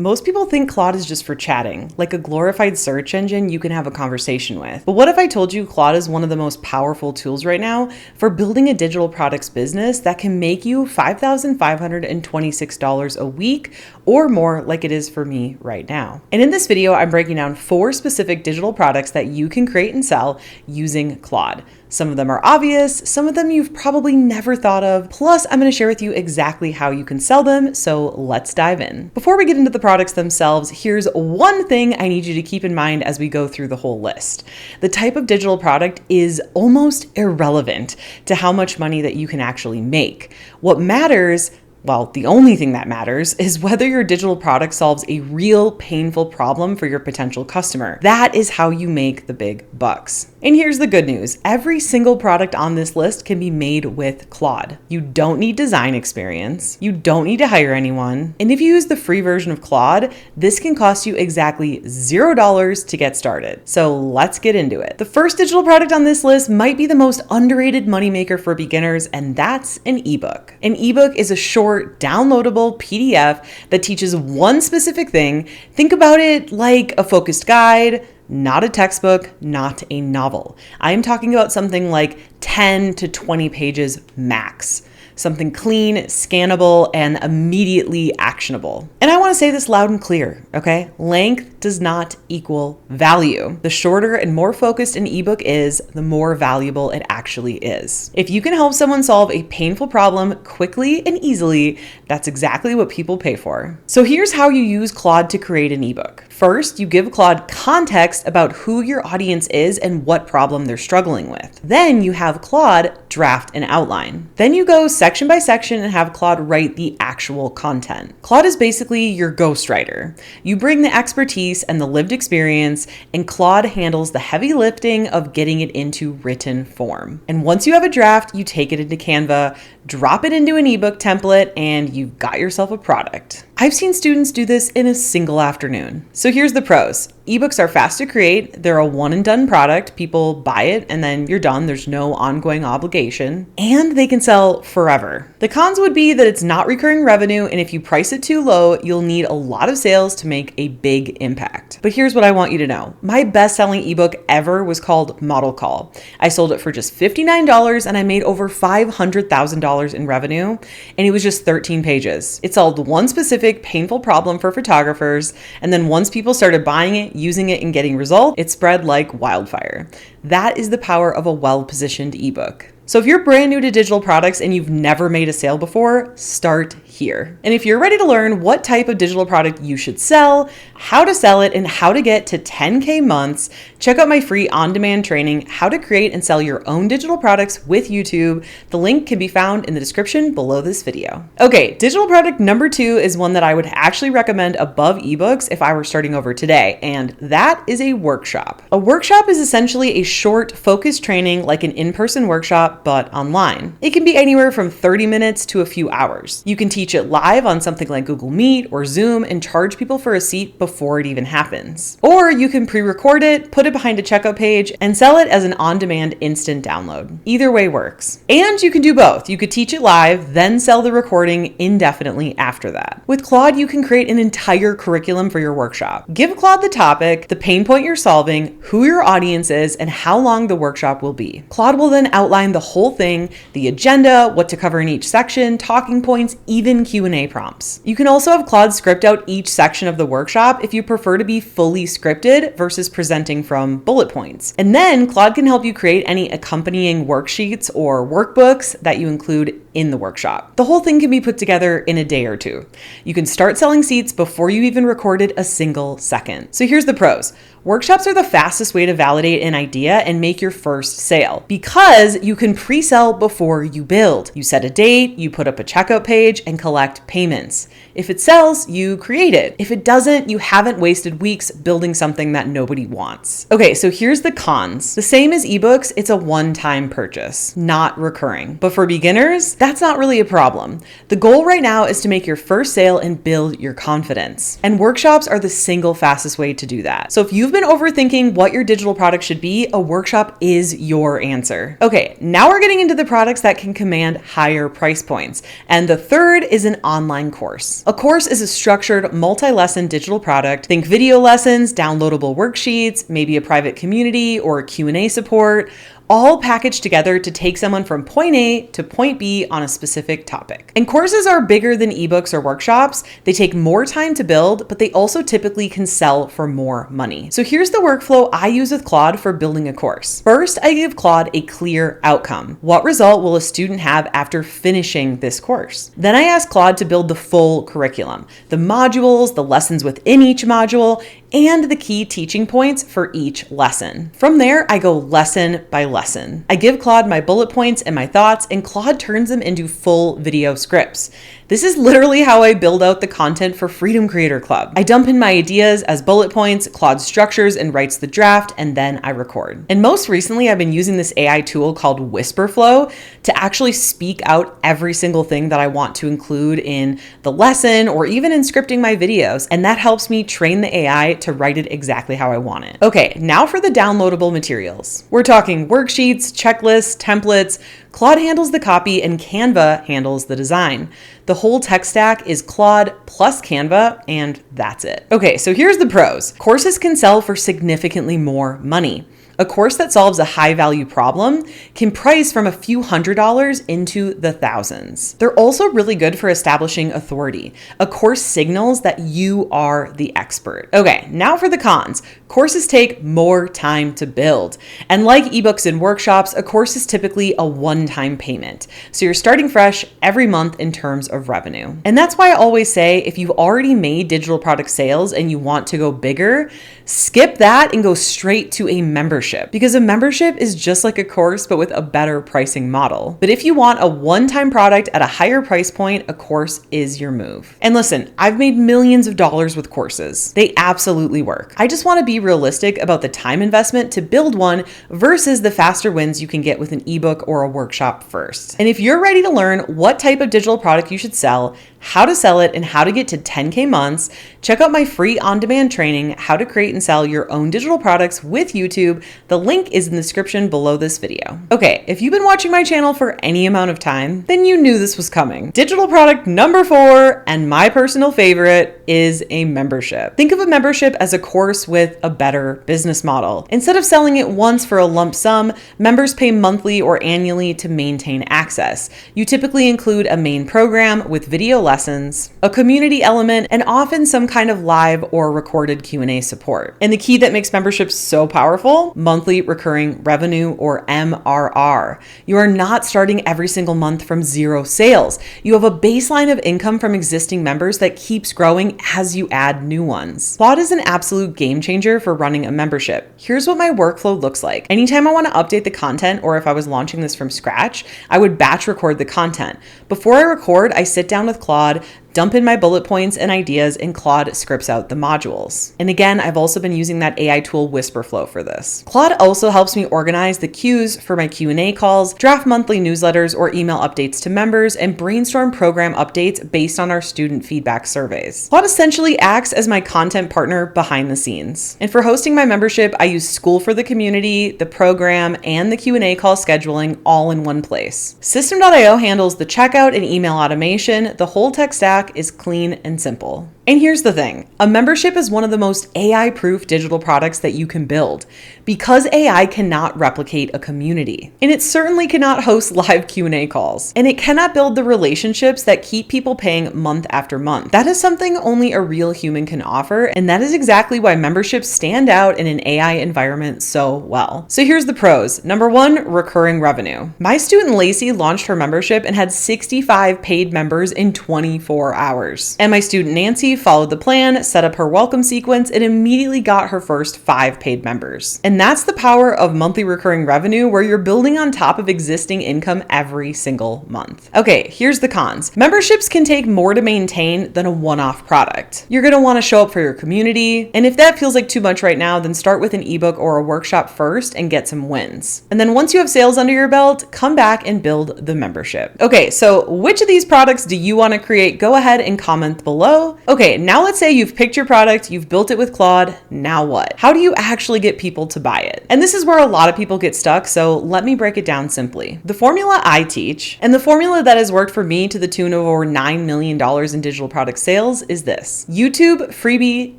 Most people think Claude is just for chatting, like a glorified search engine you can have a conversation with. But what if I told you Claude is one of the most powerful tools right now for building a digital products business that can make you $5,526 a week or more, like it is for me right now? And in this video, I'm breaking down 4 specific digital products that you can create and sell using Claude. Some of them are obvious, some of them you've probably never thought of, plus I'm going to share with you exactly how you can sell them, so let's dive in. Before we get into the products themselves, here's one thing I need you to keep in mind as we go through the whole list. The type of digital product is almost irrelevant to how much money that you can actually make. What matters, well, the only thing that matters is whether your digital product solves a real painful problem for your potential customer. That is how you make the big bucks. And here's the good news. Every single product on this list can be made with Claude. You don't need design experience. You don't need to hire anyone. And if you use the free version of Claude, this can cost you exactly $0 to get started. So let's get into it. The first digital product on this list might be the most underrated moneymaker for beginners, and that's an ebook. An ebook is a short, downloadable PDF that teaches one specific thing. Think about it like a focused guide, not a textbook, not a novel. I am talking about something like 10 to 20 pages max. Something clean, scannable, and immediately actionable. And I want to say this loud and clear, okay? Length does not equal value. The shorter and more focused an ebook is, the more valuable it actually is. If you can help someone solve a painful problem quickly and easily, that's exactly what people pay for. So here's how you use Claude to create an ebook. First, you give Claude context about who your audience is and what problem they're struggling with. Then you have Claude draft an outline. Then you go section by section and have Claude write the actual content. Claude is basically your ghostwriter. You bring the expertise and the lived experience, and Claude handles the heavy lifting of getting it into written form. And once you have a draft, you take it into Canva, drop it into an ebook template, and you've got yourself a product. I've seen students do this in a single afternoon. So here's the pros. Ebooks are fast to create. They're a one and done product. People buy it and then you're done. There's no ongoing obligation. And they can sell forever. The cons would be that it's not recurring revenue, and if you price it too low, you'll need a lot of sales to make a big impact. But here's what I want you to know. My best-selling ebook ever was called Model Call. I sold it for just $59 and I made over $500,000 in revenue, and it was just 13 pages. It solved one specific painful problem for photographers, and then once people started buying it, using it, and getting results, it spread like wildfire. That is the power of a well-positioned ebook. So if you're brand new to digital products and you've never made a sale before, start here. And if you're ready to learn what type of digital product you should sell, how to sell it, and how to get to 10K months, check out my free on-demand training, How to Create and Sell Your Own Digital Products with YouTube. The link can be found in the description below this video. Okay, digital product number 2 is one that I would actually recommend above ebooks if I were starting over today, and that is a workshop. A workshop is essentially a short, focused training like an in-person workshop, but online. It can be anywhere from 30 minutes to a few hours. You can teach it live on something like Google Meet or Zoom and charge people for a seat before it even happens. Or you can pre-record it, put it behind a checkout page, and sell it as an on-demand instant download. Either way works. And you can do both. You could teach it live, then sell the recording indefinitely after that. With Claude, you can create an entire curriculum for your workshop. Give Claude the topic, the pain point you're solving, who your audience is, and how long the workshop will be. Claude will then outline the whole thing, the agenda, what to cover in each section, talking points, even Q&A prompts. You can also have Claude script out each section of the workshop if you prefer to be fully scripted versus presenting from bullet points. And then Claude can help you create any accompanying worksheets or workbooks that you include in the workshop. The whole thing can be put together in a day or two. You can start selling seats before you even recorded a single second. So here's the pros. Workshops are the fastest way to validate an idea and make your first sale because you can pre-sell before you build. You set a date, you put up a checkout page, and collect payments. If it sells, you create it. If it doesn't, you haven't wasted weeks building something that nobody wants. Okay, so here's the cons. The same as ebooks, it's a one-time purchase, not recurring. But for beginners, that's not really a problem. The goal right now is to make your first sale and build your confidence. And workshops are the single fastest way to do that. So if you've been overthinking what your digital product should be, a workshop is your answer. Okay, now we're getting into the products that can command higher price points. And the third is an online course. A course is a structured, multi-lesson digital product. Think video lessons, downloadable worksheets, maybe a private community or Q&A support, all packaged together to take someone from point A to point B on a specific topic. And courses are bigger than ebooks or workshops. They take more time to build, but they also typically can sell for more money. So here's the workflow I use with Claude for building a course. First, I give Claude a clear outcome. What result will a student have after finishing this course? Then I ask Claude to build the full curriculum, the modules, the lessons within each module, and the key teaching points for each lesson. From there, I go lesson by lesson. I give Claude my bullet points and my thoughts, and Claude turns them into full video scripts. This is literally how I build out the content for Freedom Creator Club. I dump in my ideas as bullet points, Claude structures and writes the draft, and then I record. And most recently, I've been using this AI tool called Whisperflow to actually speak out every single thing that I want to include in the lesson or even in scripting my videos. And that helps me train the AI to write it exactly how I want it. Okay, now for the downloadable materials. We're talking worksheets, checklists, templates. Claude handles the copy and Canva handles the design. The whole tech stack is Claude plus Canva, and that's it. Okay, so here's the pros. Courses can sell for significantly more money. A course that solves a high-value problem can price from a few $100s into the thousands. They're also really good for establishing authority. A course signals that you are the expert. Okay, now for the cons. Courses take more time to build. And like ebooks and workshops, a course is typically a one-time payment. So you're starting fresh every month in terms of revenue. And that's why I always say, if you've already made digital product sales and you want to go bigger, skip that and go straight to a membership. Because a membership is just like a course, but with a better pricing model. But if you want a one-time product at a higher price point, a course is your move. And listen, I've made millions of dollars with courses. They absolutely work. I just want to be realistic about the time investment to build one versus the faster wins you can get with an ebook or a workshop first. And if you're ready to learn what type of digital product you should sell, how to sell it, and how to get to 10K months, check out my free on-demand training, How to Create and Sell Your Own Digital Products with YouTube. The link is in the description below this video. Okay, if you've been watching my channel for any amount of time, then you knew this was coming. Digital product number 4, and my personal favorite, is a membership. Think of a membership as a course with a better business model. Instead of selling it once for a lump sum, members pay monthly or annually to maintain access. You typically include a main program with video lessons, a community element, and often some kind of live or recorded Q&A support. And the key that makes memberships so powerful, monthly recurring revenue, or MRR. You are not starting every single month from zero sales. You have a baseline of income from existing members that keeps growing as you add new ones. Claude is an absolute game changer for running a membership. Here's what my workflow looks like. Anytime I want to update the content, or if I was launching this from scratch, I would batch record the content. Before I record, I sit down with Claude, dump in my bullet points and ideas, and Claude scripts out the modules. And again, I've also been using that AI tool Whisperflow for this. Claude also helps me organize the queues for my Q&A calls, draft monthly newsletters or email updates to members, and brainstorm program updates based on our student feedback surveys. Claude essentially acts as my content partner behind the scenes. And for hosting my membership, I use School for the Community, the program, and the Q&A call scheduling all in one place. System.io handles the checkout and email automation. The whole tech stack is clean and simple. And here's the thing, a membership is one of the most AI-proof digital products that you can build because AI cannot replicate a community. And it certainly cannot host live Q&A calls. And it cannot build the relationships that keep people paying month after month. That is something only a real human can offer. And that is exactly why memberships stand out in an AI environment so well. So here's the pros. Number 1, recurring revenue. My student Lacey launched her membership and had 65 paid members in 24 hours. And my student Nancy followed the plan, set up her welcome sequence, and immediately got her first 5 paid members. And that's the power of monthly recurring revenue, where you're building on top of existing income every single month. Okay, here's the cons. Memberships can take more to maintain than a one-off product. You're going to want to show up for your community, and if that feels like too much right now, then start with an ebook or a workshop first and get some wins. And then once you have sales under your belt, come back and build the membership. Okay, so which of these products do you want to create? Go ahead and comment below. Okay, Okay, now let's say you've picked your product, you've built it with Claude, now what? How do you actually get people to buy it? And this is where a lot of people get stuck, so let me break it down simply. The formula I teach, and the formula that has worked for me to the tune of over $9 million in digital product sales is this: YouTube, freebie,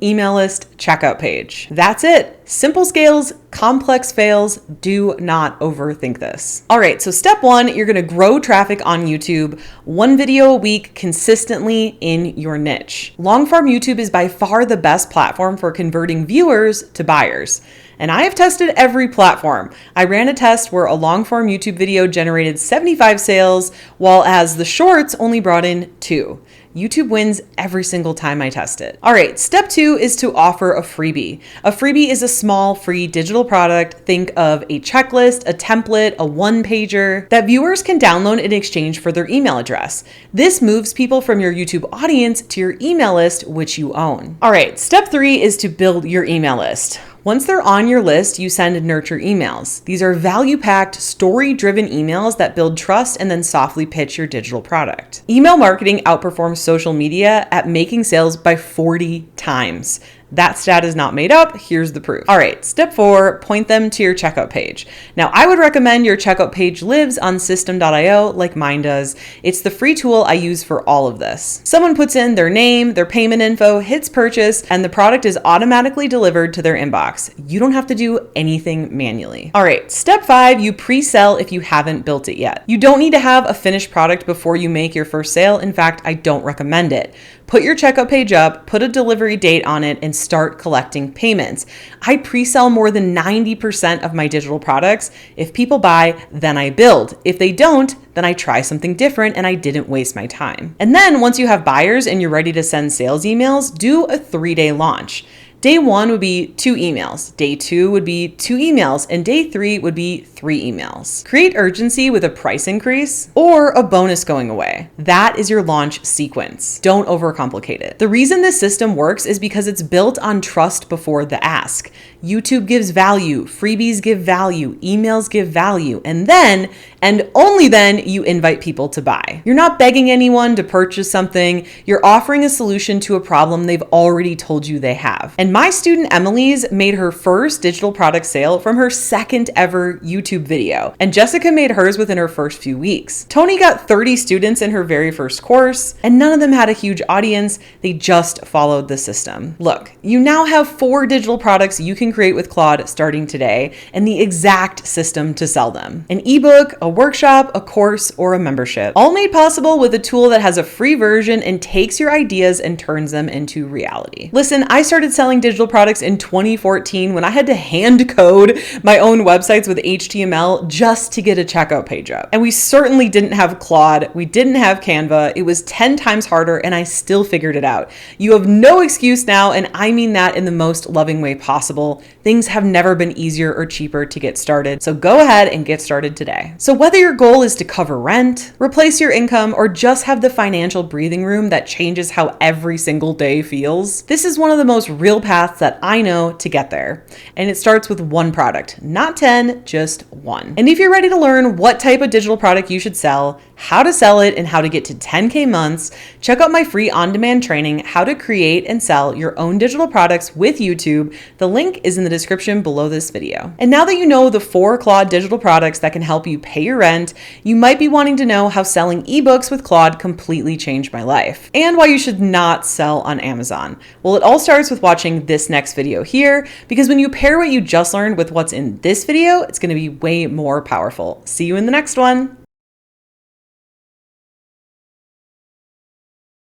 email list, checkout page. That's it. Simple scales, complex fails. Do not overthink this. All right, so step one, you're gonna grow traffic on YouTube, one video a week consistently in your niche. Long form YouTube is by far the best platform for converting viewers to buyers. And I have tested every platform. I ran a test where a long form YouTube video generated 75 sales, while as the shorts only brought in 2. YouTube wins every single time I test it. All right, step 2 is to offer a freebie. A freebie is a small free digital product. Think of a checklist, a template, a one-pager that viewers can download in exchange for their email address. This moves people from your YouTube audience to your email list, which you own. All right, step 3 is to build your email list. Once they're on your list, you send and nurture emails. These are value-packed, story-driven emails that build trust and then softly pitch your digital product. Email marketing outperforms social media at making sales by 40 times. That stat is not made up. Here's the proof. All right, step 4, point them to your checkout page. Now, I would recommend your checkout page lives on system.io like mine does. It's the free tool I use for all of this. Someone puts in their name, their payment info, hits purchase, and the product is automatically delivered to their inbox. You don't have to do anything manually. All right, step 5, you pre-sell if you haven't built it yet. You don't need to have a finished product before you make your first sale. In fact, I don't recommend it. Put your checkout page up, put a delivery date on it, and start collecting payments. I pre-sell more than 90% of my digital products. If people buy, then I build. If they don't, then I try something different and I didn't waste my time. And then once you have buyers and you're ready to send sales emails, do a 3-day launch. Day 1 would be 2 emails, day 2 would be 2 emails, and day 3 would be 3 emails. Create urgency with a price increase or a bonus going away. That is your launch sequence. Don't overcomplicate it. The reason this system works is because it's built on trust before the ask. YouTube gives value, freebies give value, emails give value, and then, and only then, you invite people to buy. You're not begging anyone to purchase something, you're offering a solution to a problem they've already told you they have. And my student Emily's made her first digital product sale from her second ever YouTube video, and Jessica made hers within her first few weeks. Tony got 30 students in her very first course, and none of them had a huge audience, they just followed the system. Look, you now have 4 digital products you can create with Claude starting today, and the exact system to sell them. An ebook, a workshop, a course, or a membership. All made possible with a tool that has a free version and takes your ideas and turns them into reality. Listen, I started selling digital products in 2014 when I had to hand code my own websites with HTML just to get a checkout page up. And we certainly didn't have Claude, we didn't have Canva, it was 10 times harder and I still figured it out. You have no excuse now, and I mean that in the most loving way possible. Things have never been easier or cheaper to get started, so go ahead and get started today. So whether your goal is to cover rent, replace your income, or just have the financial breathing room that changes how every single day feels, this is one of the most real paths that I know to get there. And it starts with one product, not 10, just one. And if you're ready to learn what type of digital product you should sell, how to sell it, and how to get to 10K months, check out my free on-demand training, How to Create and Sell Your Own Digital Products with YouTube. The link is in the description below this video. And now that you know the 4 Claude digital products that can help you pay your rent, you might be wanting to know how selling ebooks with Claude completely changed my life, and why you should not sell on Amazon. Well, it all starts with watching this next video here, because when you pair what you just learned with what's in this video, it's going to be way more powerful. See you in the next one.